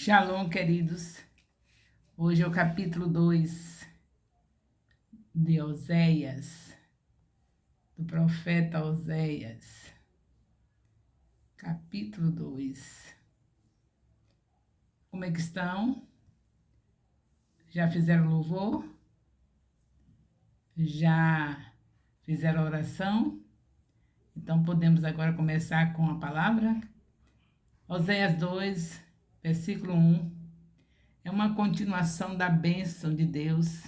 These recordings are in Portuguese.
Shalom, queridos. Hoje é o capítulo 2 de Oséias, do profeta Oséias. Capítulo 2. Como é que estão? Já fizeram louvor? Já fizeram oração? Então podemos agora começar com a palavra? Oséias 2, versículo 1. É uma continuação da bênção de Deus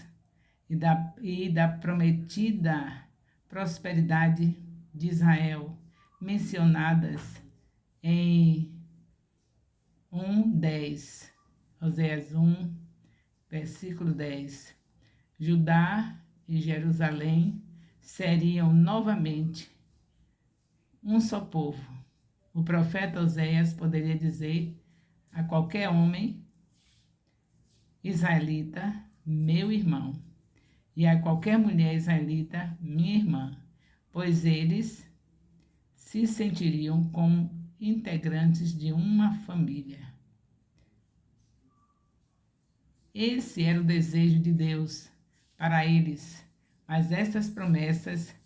e da prometida prosperidade de Israel, mencionadas em 1:10. Oséias 1, versículo 10. Judá e Jerusalém seriam novamente um só povo. O profeta Oséias poderia dizer a qualquer homem israelita, meu irmão, e a qualquer mulher israelita, minha irmã, pois eles se sentiriam como integrantes de uma família. Esse era o desejo de Deus para eles, mas estas promessas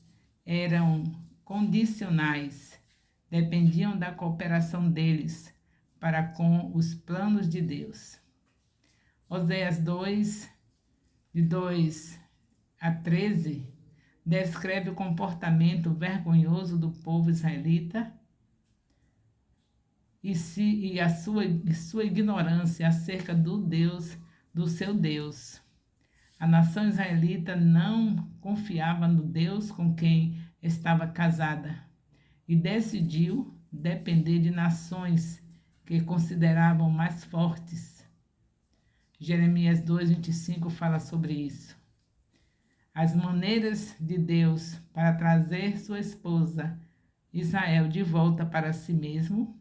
eram condicionais, dependiam da cooperação deles para com os planos de Deus. Oséias 2, de 2 a 13, descreve o comportamento vergonhoso do povo israelita e a sua ignorância acerca do seu Deus. A nação israelita não confiava no Deus com quem estava casada e decidiu depender de nações que consideravam mais fortes. Jeremias 2:25 fala sobre isso. As maneiras de Deus para trazer sua esposa Israel de volta para si mesmo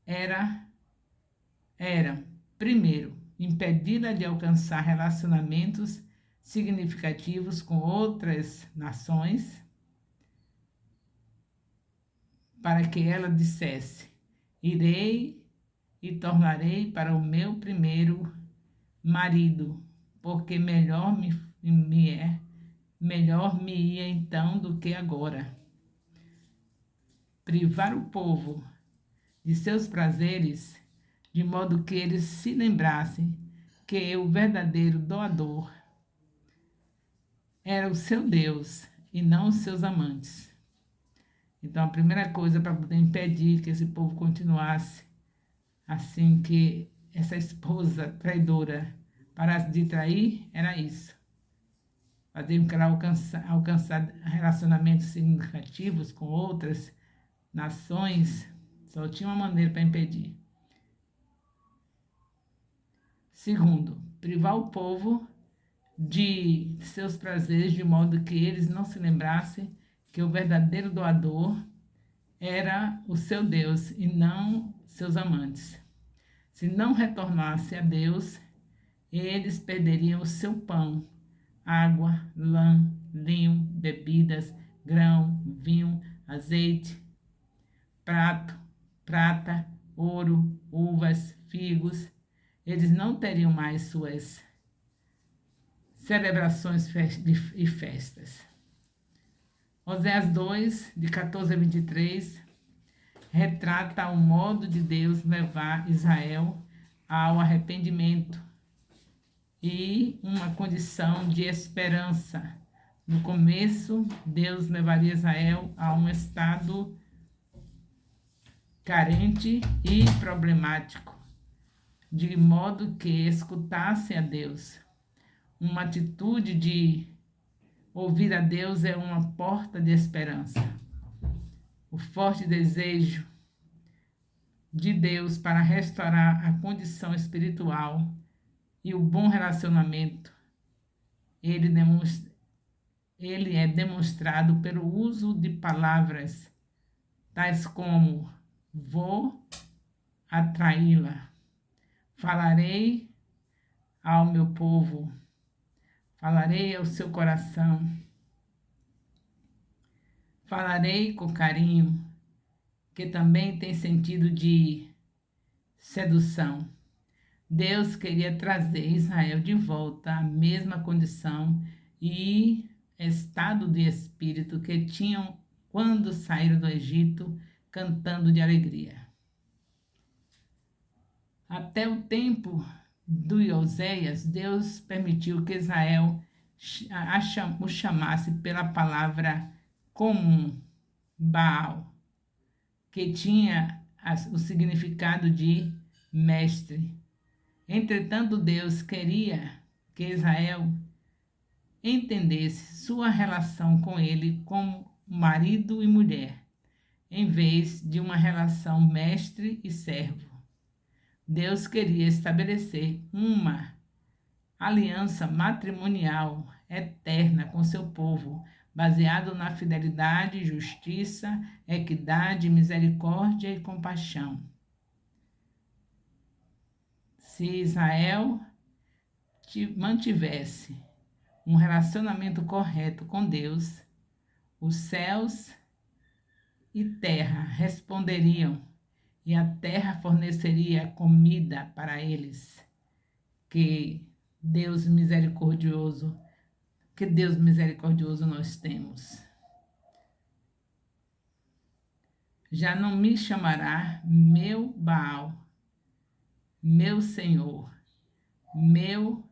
eram, primeiro, impedi-la de alcançar relacionamentos significativos com outras nações, para que ela dissesse: irei e tornarei para o meu primeiro marido, porque melhor me ia então do que agora. Privar o povo de seus prazeres, de modo que eles se lembrassem que o verdadeiro doador era o seu Deus e não os seus amantes. Então, a primeira coisa para poder impedir que esse povo continuasse assim, que essa esposa traidora parasse de trair, era isso. Fazer com que ela alcançar relacionamentos significativos com outras nações, só tinha uma maneira para impedir. Segundo, privar o povo de seus prazeres, de modo que eles não se lembrassem que o verdadeiro doador era o seu Deus e não seus amantes. Se não retornasse a Deus, eles perderiam o seu pão, água, lã, linho, bebidas, grão, vinho, azeite, prata, ouro, uvas, figos. Eles não teriam mais suas celebrações e festas. Oséias 2, de 14 a 23, retrata o modo de Deus levar Israel ao arrependimento e uma condição de esperança. No começo, Deus levaria Israel a um estado carente e problemático, de modo que escutassem a Deus. Uma atitude de ouvir a Deus é uma porta de esperança. O forte desejo de Deus para restaurar a condição espiritual e o bom relacionamento, ele é demonstrado pelo uso de palavras tais como: vou atraí-la, falarei ao meu povo, falarei ao seu coração, falarei com carinho, que também tem sentido de sedução. Deus queria trazer Israel de volta à mesma condição e estado de espírito que tinham quando saíram do Egito, cantando de alegria. Até o tempo do Oséias, Deus permitiu que Israel o chamasse pela palavra comum, Baal, que tinha o significado de mestre. Entretanto, Deus queria que Israel entendesse sua relação com ele como marido e mulher, em vez de uma relação mestre e servo. Deus queria estabelecer uma aliança matrimonial eterna com seu povo, baseado na fidelidade, justiça, equidade, misericórdia e compaixão. Se Israel mantivesse um relacionamento correto com Deus, os céus e terra responderiam e a terra forneceria comida para eles. Que Deus misericordioso nós temos. Já não me chamará meu Baal, meu Senhor, meu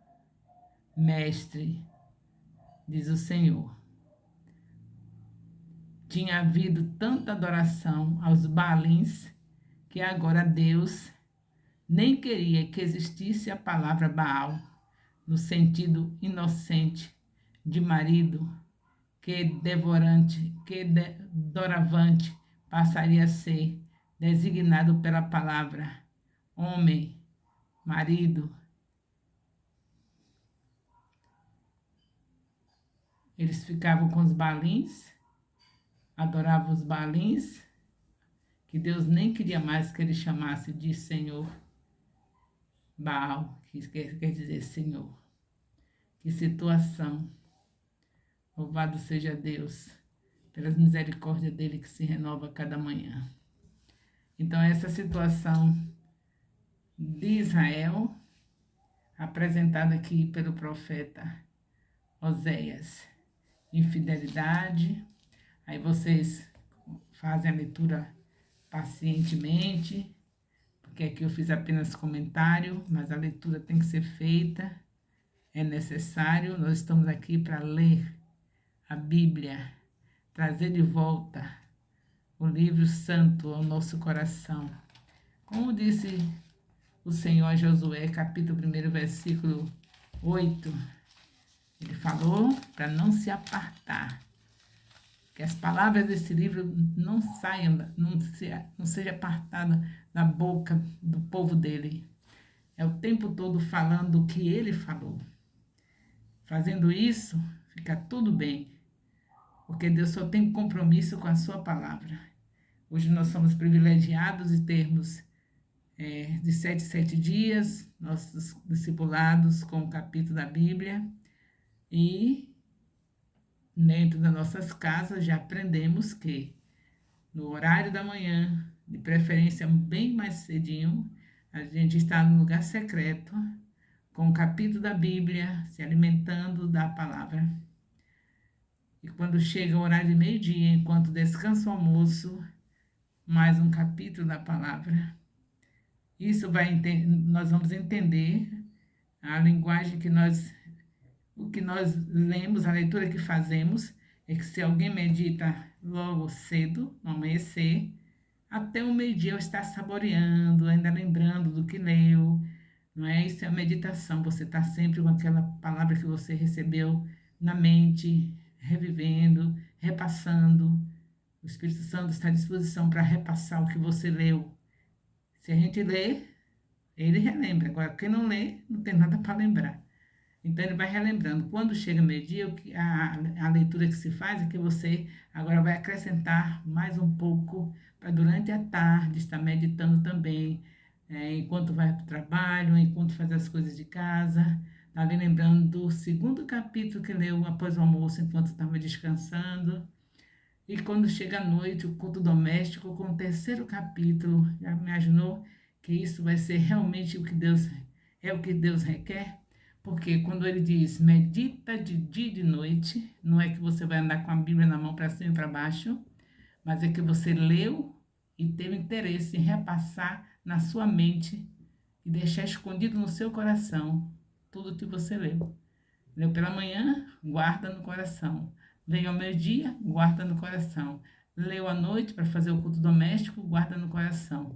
mestre, diz o Senhor. Tinha havido tanta adoração aos Baalins que agora Deus nem queria que existisse a palavra Baal, no sentido inocente de marido, que doravante passaria a ser designado pela palavra homem, marido. Eles ficavam com os Baalins, adoravam os Baalins, que Deus nem queria mais que ele chamasse de Senhor. Baal, que quer dizer Senhor. Que situação. Louvado seja Deus, pelas misericórdias dele que se renova a cada manhã. Então, essa situação de Israel, apresentada aqui pelo profeta Oséias. Infidelidade. Aí vocês fazem a leitura pacientemente, porque aqui eu fiz apenas comentário, mas a leitura tem que ser feita, é necessário. Nós estamos aqui para ler a Bíblia, trazer de volta o livro santo ao nosso coração. Como disse o Senhor a Josué, capítulo 1, versículo 8, ele falou para não se apartar, que as palavras desse livro não saiam, não seja apartada da boca do povo dele. É o tempo todo falando o que ele falou. Fazendo isso, fica tudo bem, porque Deus só tem compromisso com a sua palavra. Hoje nós somos privilegiados de termos de 7 em 7 dias, nossos discipulados com o capítulo da Bíblia, e dentro das nossas casas já aprendemos que no horário da manhã, de preferência bem mais cedinho, a gente está no lugar secreto, com o capítulo da Bíblia, se alimentando da palavra. E quando chega o horário de meio-dia, enquanto descansa o almoço, mais um capítulo da palavra. Isso nós vamos entender a linguagem o que nós lemos, a leitura que fazemos, é que se alguém medita logo cedo, no amanhecer, até o meio-dia eu estar saboreando, ainda lembrando do que leu, não é? Isso é a meditação, você está sempre com aquela palavra que você recebeu na mente, revivendo, repassando. O Espírito Santo está à disposição para repassar o que você leu. Se a gente lê, ele relembra. Agora, quem não lê, não tem nada para lembrar. Então, ele vai relembrando. Quando chega meio-dia, a leitura que se faz é que você agora vai acrescentar mais um pouco para durante a tarde estar meditando também, enquanto vai para o trabalho, enquanto faz as coisas de casa. Está ali lembrando do segundo capítulo que leu após o almoço, enquanto estava descansando. E quando chega a noite, o culto doméstico, com o terceiro capítulo, já imaginou que isso vai ser realmente o que Deus requer? Porque quando ele diz medita de dia e de noite, não é que você vai andar com a Bíblia na mão para cima e para baixo, mas é que você leu e teve interesse em repassar na sua mente e deixar escondido no seu coração tudo que você leu. Leu pela manhã, guarda no coração. Leu ao meio-dia, guarda no coração. Leu à noite para fazer o culto doméstico, guarda no coração.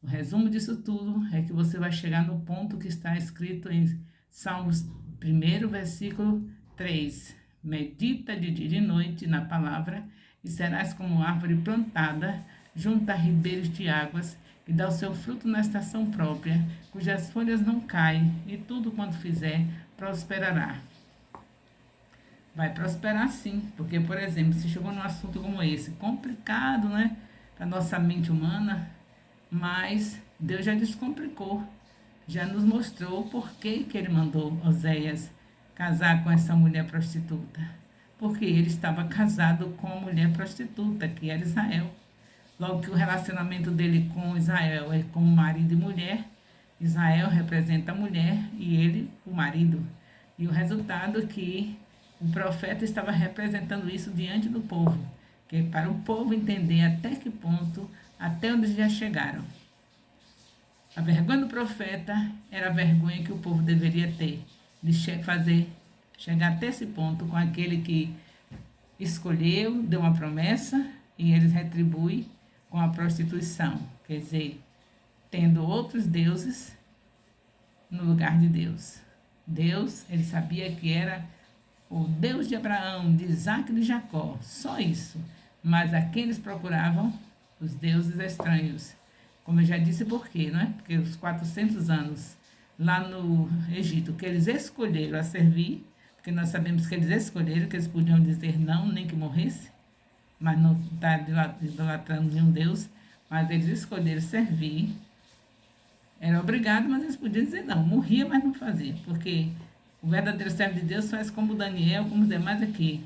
O resumo disso tudo é que você vai chegar no ponto que está escrito em Salmos 1, versículo 3. Medita de dia e de noite na palavra e serás como árvore plantada junto a ribeiros de águas que dá o seu fruto na estação própria, cujas folhas não caem e tudo quanto fizer prosperará. Vai prosperar sim, porque, por exemplo, se chegou num assunto como esse, complicado, né, para nossa mente humana, mas Deus já descomplicou, já nos mostrou por que ele mandou Oséias casar com essa mulher prostituta. Porque ele estava casado com a mulher prostituta, que era Israel. Logo que o relacionamento dele com Israel é como marido e mulher, Israel representa a mulher e ele o marido. E o resultado é que o profeta estava representando isso diante do povo, que é para o povo entender até que ponto, até onde já chegaram. A vergonha do profeta era a vergonha que o povo deveria ter, de chegar até esse ponto com aquele que escolheu, deu uma promessa e eles retribuem com a prostituição, quer dizer, tendo outros deuses no lugar de Deus. Deus, ele sabia que era o Deus de Abraão, de Isaac e de Jacó, só isso. Mas a quem eles procuravam? Os deuses estranhos. Como eu já disse, por quê, não é? Porque os 400 anos lá no Egito, que eles escolheram a servir, porque nós sabemos que eles escolheram, que eles podiam dizer não, nem que morresse, mas não está idolatrando nenhum Deus, mas eles escolheram servir. Era obrigado, mas eles podiam dizer não, morria, mas não fazia, porque o verdadeiro servo de Deus faz como Daniel, como os demais aqui.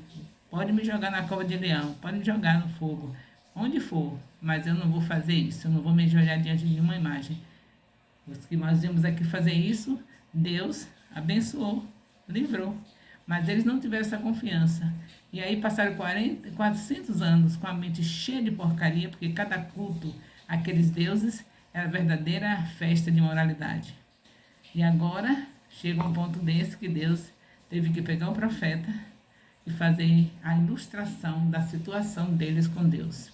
Pode me jogar na cova de leão, pode me jogar no fogo, onde for, mas eu não vou fazer isso, eu não vou me ajoelhar diante de uma imagem. Os que nós vimos aqui fazer isso, Deus abençoou, livrou. Mas eles não tiveram essa confiança. E aí passaram 400 anos com a mente cheia de porcaria, porque cada culto àqueles deuses era verdadeira festa de moralidade. E agora chega um ponto desse que Deus teve que pegar o profeta e fazer a ilustração da situação deles com Deus.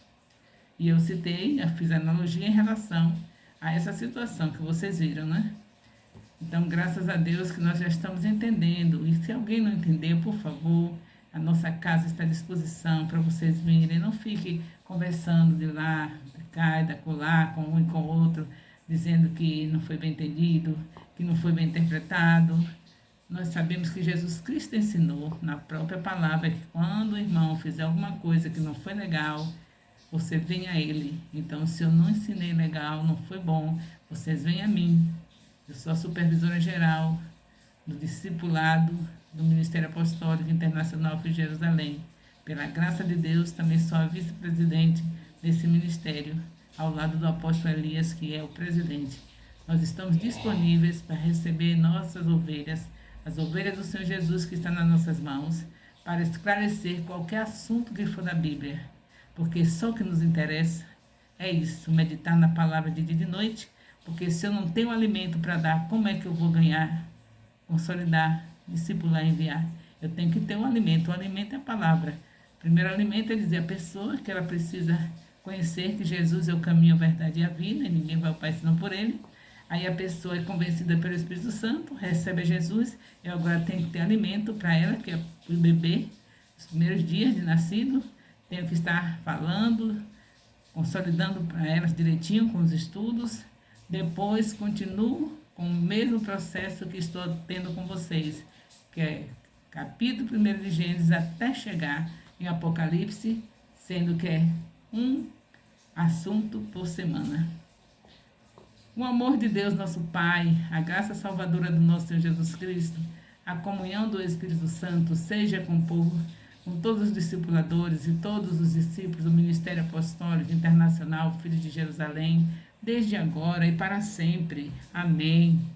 E eu fiz analogia em relação a essa situação que vocês viram, né? Então, graças a Deus que nós já estamos entendendo. E se alguém não entender, por favor, a nossa casa está à disposição para vocês virem. Não fiquem conversando de lá, de cá e da colar, com um e com o outro, dizendo que não foi bem entendido, que não foi bem interpretado. Nós sabemos que Jesus Cristo ensinou na própria palavra que quando o irmão fizer alguma coisa que não foi legal, você vem a ele. Então, se eu não ensinei legal, não foi bom, vocês vêm a mim. Eu sou a supervisora geral do discipulado do Ministério Apostólico Internacional de Jerusalém. Pela graça de Deus, também sou a vice-presidente desse ministério, ao lado do apóstolo Elias, que é o presidente. Nós estamos disponíveis para receber nossas ovelhas, as ovelhas do Senhor Jesus que está nas nossas mãos, para esclarecer qualquer assunto que for da Bíblia. Porque só o que nos interessa é isso, meditar na palavra de dia e de noite, porque se eu não tenho alimento para dar, como é que eu vou ganhar, consolidar, discipular e enviar? Eu tenho que ter um alimento. O alimento é a palavra. O primeiro alimento é dizer à pessoa que ela precisa conhecer que Jesus é o caminho, a verdade e a vida, e ninguém vai ao Pai senão por ele. Aí a pessoa é convencida pelo Espírito Santo, recebe a Jesus, e agora tem que ter alimento para ela, que é o bebê, os primeiros dias de nascido. Tenho que estar falando, consolidando para elas direitinho com os estudos. Depois continuo com o mesmo processo que estou tendo com vocês, que é capítulo 1 de Gênesis até chegar em Apocalipse, sendo que é um assunto por semana. O amor de Deus, nosso Pai, a graça salvadora do nosso Senhor Jesus Cristo, a comunhão do Espírito Santo, seja com o povo, com todos os discipuladores e todos os discípulos do Ministério Apostólico Internacional Filho de Jerusalém, desde agora e para sempre. Amém.